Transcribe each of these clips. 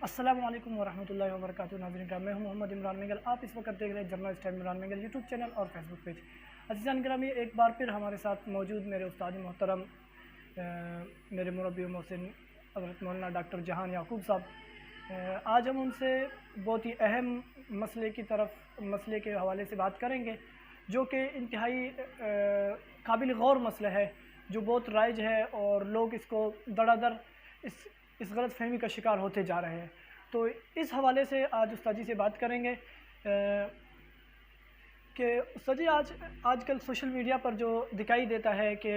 السلام علیکم ورحمۃ اللہ وبرکاتہ ناظرین کا میں ہوں محمد عمران مینگل. آپ اس وقت دیکھ رہے ہیں journalist time Imran Mengal YouTube channel اور فیس بک پیج. عزیزان گرامی، ایک بار پھر ہمارے ساتھ موجود میرے استاد محترم میرے مربی و محسن حضرت مولانا ڈاکٹر جہان یعقوب صاحب. آج ہم ان سے بہت ہی اہم مسئلے کے حوالے سے بات کریں گے، جو کہ انتہائی قابل غور مسئلہ ہے، جو بہت رائج ہے اور لوگ اس کو دڑا در اس غلط فہمی کا شکار ہوتے جا رہے ہیں. تو اس حوالے سے آج استاد جی سے بات کریں گے کہ استاد جی آج کل سوشل میڈیا پر جو دکھائی دیتا ہے کہ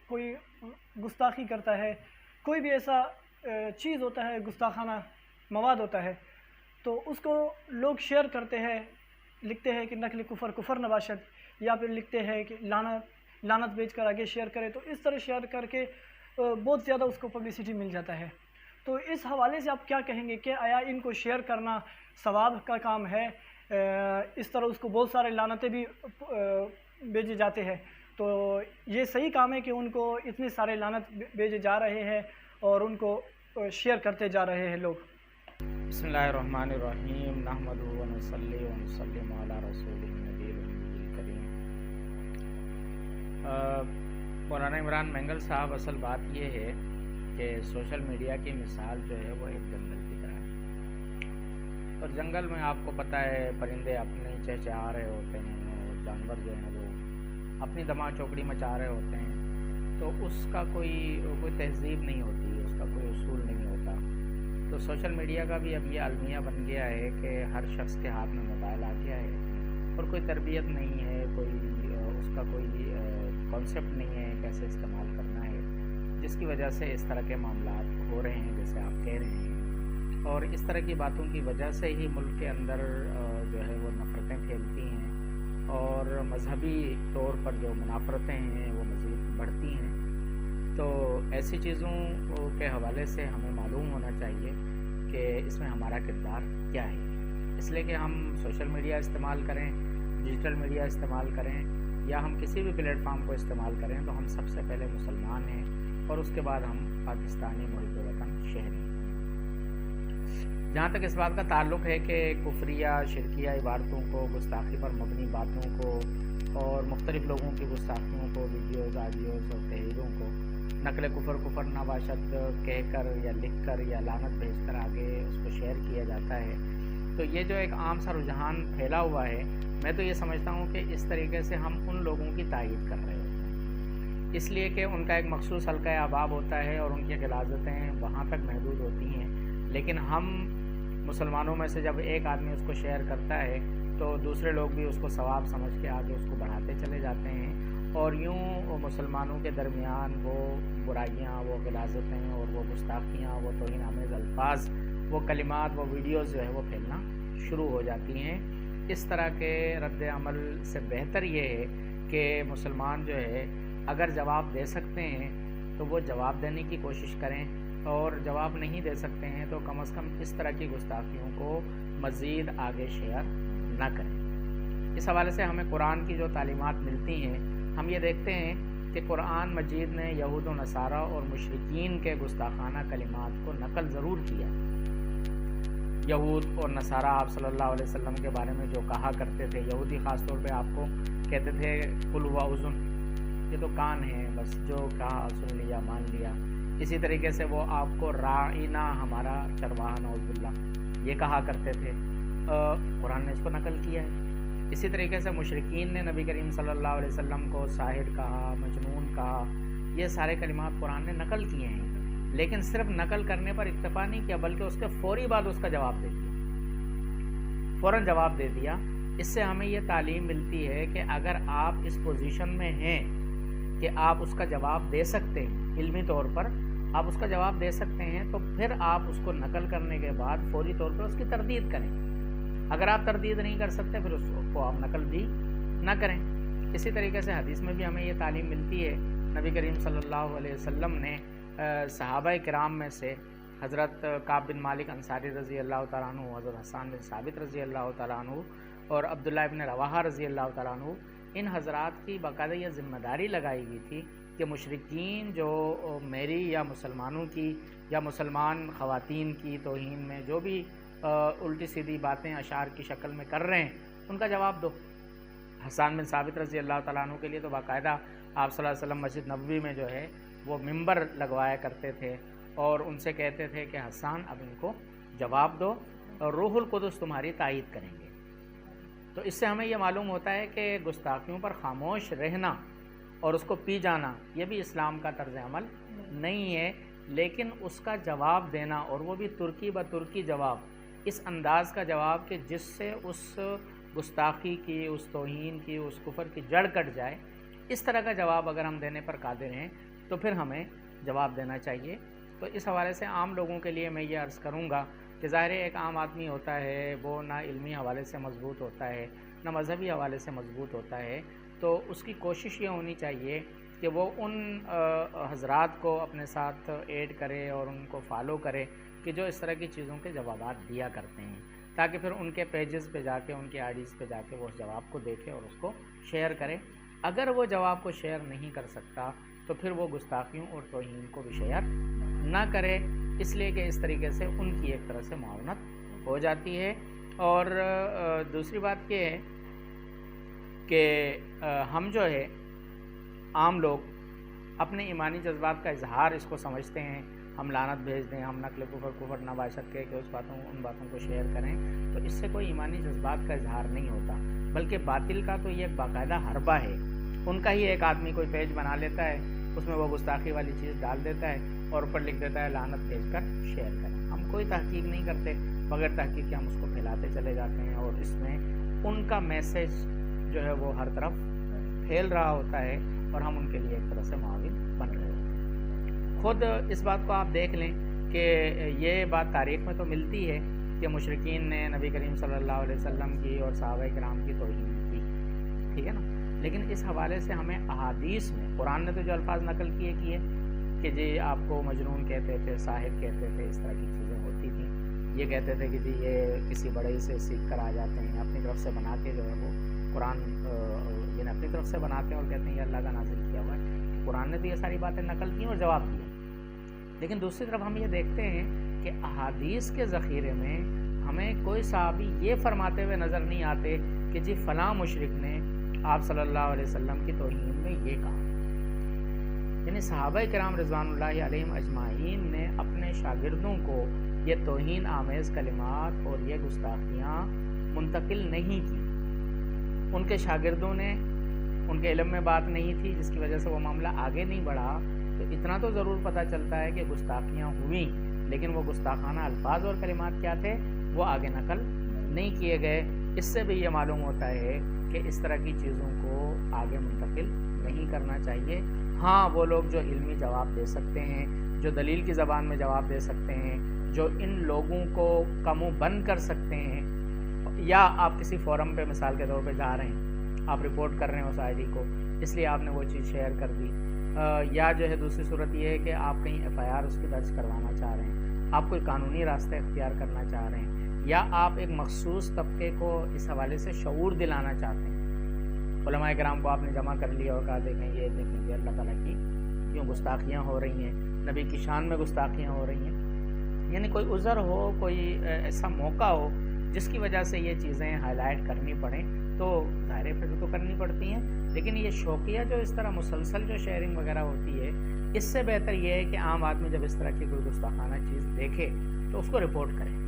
کوئی گستاخی کرتا ہے، کوئی بھی ایسا چیز ہوتا ہے، گستاخانہ مواد ہوتا ہے، تو اس کو لوگ شیئر کرتے ہیں، لکھتے ہیں کہ نقل کفر نباشد، یا پھر لکھتے ہیں کہ لعنت بیچ کر آگے شیئر کرے. تو اس طرح شیئر کر کے بہت زیادہ اس کو پبلسٹی مل جاتا ہے. تو اس حوالے سے آپ کیا کہیں گے کہ آیا ان کو شیئر کرنا ثواب کا کام ہے؟ اس طرح اس کو بہت سارے لعنتیں بھی بھیجے جاتے ہیں، تو یہ صحیح کام ہے کہ ان کو اتنے سارے لعنت بھیجے جا رہے ہیں اور ان کو شیئر کرتے جا رہے ہیں لوگ؟ بسم اللہ الرحمن الرحیم. نحمدہ و نصلی و نسلم علی رسولہ النبی الکریم. مولانا عمران مینگل صاحب، اصل بات یہ ہے کہ سوشل میڈیا کی مثال جو ہے وہ ایک جنگل کی طرح ہے، اور جنگل میں آپ کو پتہ ہے پرندے اپنے چہچہا رہے ہوتے ہیں اور جانور جو ہیں وہ اپنی دماغ چوکڑی مچا رہے ہوتے ہیں. تو اس کا کوئی تہذیب نہیں ہوتی، اس کا کوئی اصول نہیں ہوتا. تو سوشل میڈیا کا بھی اب یہ المیہ بن گیا ہے کہ ہر شخص کے ہاتھ میں موبائل آ گیا ہے اور کوئی تربیت نہیں ہے، اس کا کوئی کانسیپٹ نہیں ہے کیسے استعمال کرنا ہے، جس کی وجہ سے اس طرح کے معاملات ہو رہے ہیں جیسے آپ کہہ رہے ہیں. اور اس طرح کی باتوں کی وجہ سے ہی ملک کے اندر جو ہے وہ نفرتیں پھیلتی ہیں اور مذہبی طور پر جو منافرتیں ہیں وہ مزید بڑھتی ہیں. تو ایسی چیزوں کے حوالے سے ہمیں معلوم ہونا چاہیے کہ اس میں ہمارا کردار کیا ہے. اس لیے کہ ہم سوشل میڈیا استعمال کریں، ڈیجیٹل میڈیا استعمال کریں، یا ہم کسی بھی پلیٹ فارم کو استعمال کریں، تو ہم سب سے پہلے مسلمان ہیں اور اس کے بعد ہم پاکستانی محب وطن شہری. جہاں تک اس بات کا تعلق ہے کہ کفریہ شرکیہ عبارتوں کو، گستاخی پر مبنی باتوں کو اور مختلف لوگوں کی گستاخیوں کو، ویڈیوز، آڈیوز اور تحریروں کو نقل کفر نباشد کہہ کر یا لکھ کر یا لعنت بھیج کر آگے اس کو شیئر کیا جاتا ہے، تو یہ جو ایک عام سا رجحان پھیلا ہوا ہے، میں تو یہ سمجھتا ہوں کہ اس طریقے سے ہم ان لوگوں کی تائید کر رہے ہوتے ہیں، اس لیے کہ ان کا ایک مخصوص حلقہ احباب ہوتا ہے اور ان کی غلاظتیں وہاں تک محدود ہوتی ہیں. لیکن ہم مسلمانوں میں سے جب ایک آدمی اس کو شیئر کرتا ہے تو دوسرے لوگ بھی اس کو ثواب سمجھ کے آگے اس کو بڑھاتے چلے جاتے ہیں، اور یوں مسلمانوں کے درمیان وہ برائیاں، وہ غلاظتیں اور وہ گستاخیاں، وہ توہین آمیز الفاظ، وہ کلمات، وہ ویڈیوز جو ہے وہ پھیلنا شروع ہو جاتی ہیں. اس طرح کے رد عمل سے بہتر یہ ہے کہ مسلمان جو ہے اگر جواب دے سکتے ہیں تو وہ جواب دینے کی کوشش کریں، اور جواب نہیں دے سکتے ہیں تو کم از کم اس طرح کی گستاخیوں کو مزید آگے شیئر نہ کریں. اس حوالے سے ہمیں قرآن کی جو تعلیمات ملتی ہیں، ہم یہ دیکھتے ہیں کہ قرآن مجید نے یہود و نصارہ اور مشرکین کے گستاخانہ کلمات کو نقل ضرور کیا. یہود اور نصارہ آپ صلی اللہ علیہ وسلم کے بارے میں جو کہا کرتے تھے، یہودی خاص طور پہ آپ کو کہتے تھے قل ہوا اذن، یہ تو کان ہے، بس جو کہا سن لیا مان لیا. اسی طریقے سے وہ آپ کو راعینا، ہمارا چرواہا، نعوذ باللہ، یہ کہا کرتے تھے. قرآن نے اس کو نقل کیا ہے. اسی طریقے سے مشرکین نے نبی کریم صلی اللہ علیہ وسلم کو ساحر کہا، مجنون کہا، یہ سارے کلمات قرآن نے نقل کیے ہیں. لیکن صرف نقل کرنے پر اکتفا نہیں کیا، بلکہ اس کے فوری بعد اس کا جواب دے دیا، فوراً جواب دے دیا. اس سے ہمیں یہ تعلیم ملتی ہے کہ اگر آپ اس پوزیشن میں ہیں کہ آپ اس کا جواب دے سکتے ہیں، علمی طور پر آپ اس کا جواب دے سکتے ہیں، تو پھر آپ اس کو نقل کرنے کے بعد فوری طور پر اس کی تردید کریں. اگر آپ تردید نہیں کر سکتے پھر اس کو آپ نقل بھی نہ کریں. اسی طریقے سے حدیث میں بھی ہمیں یہ تعلیم ملتی ہے. نبی کریم صلی اللہ علیہ وسلم نے صحابہ کرام میں سے حضرت کعب بن مالک انصاری رضی اللہ تعالیٰ عنہ، حضرت حسان بن ثابت رضی اللہ تعالیٰ عنہ اور عبداللہ ابن رواحہ رضی اللہ تعالیٰ عنہ، ان حضرات کی باقاعدہ یہ ذمہ داری لگائی گئی تھی کہ مشرکین جو میری یا مسلمانوں کی یا مسلمان خواتین کی توہین میں جو بھی الٹی سیدھی باتیں اشعار کی شکل میں کر رہے ہیں ان کا جواب دو۔ حسان بن ثابت رضی اللہ تعالیٰ عنہ کے لیے تو باقاعدہ آپ صلی اللہ علیہ وسلم مسجد نبوی میں جو ہے وہ ممبر لگوایا کرتے تھے اور ان سے کہتے تھے کہ حسان اب ان کو جواب دو اور روح القدس تمہاری تائید کریں گے۔ تو اس سے ہمیں یہ معلوم ہوتا ہے کہ گستاخیوں پر خاموش رہنا اور اس کو پی جانا یہ بھی اسلام کا طرز عمل نہیں ہے، لیکن اس کا جواب دینا اور وہ بھی ترکی بترکی جواب، اس انداز کا جواب کہ جس سے اس گستاخی کی، اس توہین کی، اس کفر کی جڑ کٹ جائے، اس طرح کا جواب اگر ہم دینے پر قادر ہیں تو پھر ہمیں جواب دینا چاہیے۔ تو اس حوالے سے عام لوگوں کے لیے میں یہ عرض کروں گا کہ ظاہر ایک عام آدمی ہوتا ہے وہ نہ علمی حوالے سے مضبوط ہوتا ہے نہ مذہبی حوالے سے مضبوط ہوتا ہے، تو اس کی کوشش یہ ہونی چاہیے کہ وہ ان حضرات کو اپنے ساتھ ایڈ کرے اور ان کو فالو کرے کہ جو اس طرح کی چیزوں کے جوابات دیا کرتے ہیں، تاکہ پھر ان کے پیجز پہ جا کے، ان کے آئی ڈیز پہ جا کے وہ اس جواب کو دیکھے اور اس کو شیئر کرے۔ اگر وہ جواب کو شیئر نہیں کر سکتا تو پھر وہ گستاخیوں اور توہین کو بھی شیئر نہ کرے، اس لیے کہ اس طریقے سے ان کی ایک طرح سے معاونت ہو جاتی ہے۔ اور دوسری بات یہ ہے کہ ہم جو ہے عام لوگ اپنے ایمانی جذبات کا اظہار اس کو سمجھتے ہیں، ہم لعنت بھیج دیں، ہم نقل کفر نباشت کہہ کے ان باتوں کو شیئر کریں، تو اس سے کوئی ایمانی جذبات کا اظہار نہیں ہوتا، بلکہ باطل کا تو یہ ایک باقاعدہ حربہ ہے۔ ان کا ہی ایک آدمی کوئی پیج بنا لیتا ہے، اس میں وہ گستاخی والی چیز ڈال دیتا ہے اور اوپر لکھ دیتا ہے لعنت بھیج کر شیئر کریں۔ ہم کوئی تحقیق نہیں کرتے، بغیر تحقیق کے ہم اس کو پھیلاتے چلے جاتے ہیں اور اس میں ان کا میسیج جو ہے وہ ہر طرف پھیل رہا ہوتا ہے اور ہم ان کے لیے ایک طرح سے معاون بن رہے ہوتے ہیں۔ خود اس بات کو آپ دیکھ لیں کہ یہ بات تاریخ میں تو ملتی ہے کہ مشرکین نے نبی کریم صلی اللہ علیہ وسلم کی اور صحابہ کرام کی توہین کی، ٹھیک ہے نا، لیکن اس حوالے سے ہمیں احادیث میں قرآن نے تو جو الفاظ نقل کیے کہ جی آپ کو مجنون کہتے تھے، ساحر کہتے تھے، اس طرح کی چیزیں ہوتی تھیں، یہ کہتے تھے کہ جی یہ کسی بڑے سے سیکھ کر آ جاتے ہیں، اپنی طرف سے بنا کے جو ہے وہ قرآن یہ اپنی طرف سے بناتے ہیں اور کہتے ہیں یہ اللہ کا نازل کیا ہوا ہے۔ قرآن نے تو یہ ساری باتیں نقل کی اور جواب دیا، لیکن دوسری طرف ہم یہ دیکھتے ہیں کہ احادیث کے ذخیرے میں ہمیں کوئی صحابی یہ فرماتے ہوئے نظر نہیں آتے کہ جی فلاں مشرک نے آپ صلی اللہ علیہ وسلم کی توہین میں یہ کہا۔ یعنی صحابہ کرام رضوان اللہ علیہم اجمعین نے اپنے شاگردوں کو یہ توہین آمیز کلمات اور یہ گستاخیاں منتقل نہیں کی۔ ان کے شاگردوں نے، ان کے علم میں بات نہیں تھی جس کی وجہ سے وہ معاملہ آگے نہیں بڑھا، تو اتنا تو ضرور پتہ چلتا ہے کہ گستاخیاں ہوئیں، لیکن وہ گستاخانہ الفاظ اور کلمات کیا تھے وہ آگے نقل نہیں کیے گئے۔ اس سے بھی یہ معلوم ہوتا ہے کہ اس طرح کی چیزوں کو آگے منتقل نہیں کرنا چاہیے۔ ہاں وہ لوگ جو علمی جواب دے سکتے ہیں، جو دلیل کی زبان میں جواب دے سکتے ہیں، جو ان لوگوں کو کمو بند کر سکتے ہیں، یا آپ کسی فورم پہ مثال کے طور پہ جا رہے ہیں، آپ رپورٹ کر رہے ہیں اس آئی ڈی کو، اس لیے آپ نے وہ چیز شیئر کر دی، یا جو ہے دوسری صورت یہ ہے کہ آپ کہیں ایف آئی آر اس کی درج کروانا چاہ رہے ہیں، آپ کوئی قانونی راستہ اختیار کرنا چاہ رہے ہیں، یا آپ ایک مخصوص طبقے کو اس حوالے سے شعور دلانا چاہتے ہیں۔ علماء کرام کو آپ نے جمع کر لیا اور کہا دیکھیں یہ اللہ تعالیٰ کی کیوں گستاخیاں ہو رہی ہیں، نبی کی شان میں گستاخیاں ہو رہی ہیں، یعنی کوئی عذر ہو، کوئی ایسا موقع ہو جس کی وجہ سے یہ چیزیں ہائی لائٹ کرنی پڑیں تو ظاہر پھر تو کرنی پڑتی ہیں، لیکن یہ شوقیہ جو اس طرح مسلسل جو شیئرنگ وغیرہ ہوتی ہے، اس سے بہتر یہ ہے کہ عام آدمی جب اس طرح کی کوئی گستاخانہ چیز دیکھے تو اس کو رپورٹ کرے۔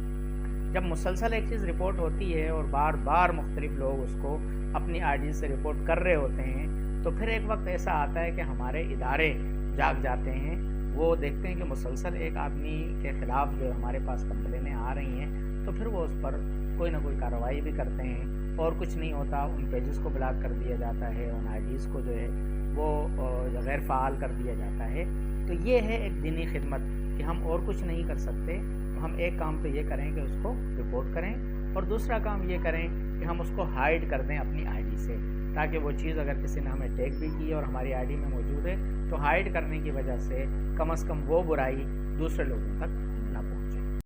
جب مسلسل ایک چیز رپورٹ ہوتی ہے اور بار بار مختلف لوگ اس کو اپنی آئی ڈی سے رپورٹ کر رہے ہوتے ہیں، تو پھر ایک وقت ایسا آتا ہے کہ ہمارے ادارے جاگ جاتے ہیں، وہ دیکھتے ہیں کہ مسلسل ایک آدمی کے خلاف جو ہمارے پاس کمپلینیں آ رہی ہیں، تو پھر وہ اس پر کوئی نہ کوئی کارروائی بھی کرتے ہیں، اور کچھ نہیں ہوتا ان پیجز کو بلاک کر دیا جاتا ہے، ان آئی ڈیز کو جو ہے وہ غیر فعال کر دیا جاتا ہے۔ تو یہ ہے ایک دینی خدمت کہ ہم اور کچھ نہیں کر سکتے، تو ہم ایک کام تو یہ کریں کہ اس کو رپورٹ کریں، اور دوسرا کام یہ کریں کہ ہم اس کو ہائیڈ کر دیں اپنی آئی ڈی سے، تاکہ وہ چیز اگر کسی نے ہمیں ٹیگ بھی کی اور ہماری آئی ڈی میں موجود ہے تو ہائیڈ کرنے کی وجہ سے کم از کم وہ برائی دوسرے لوگوں تک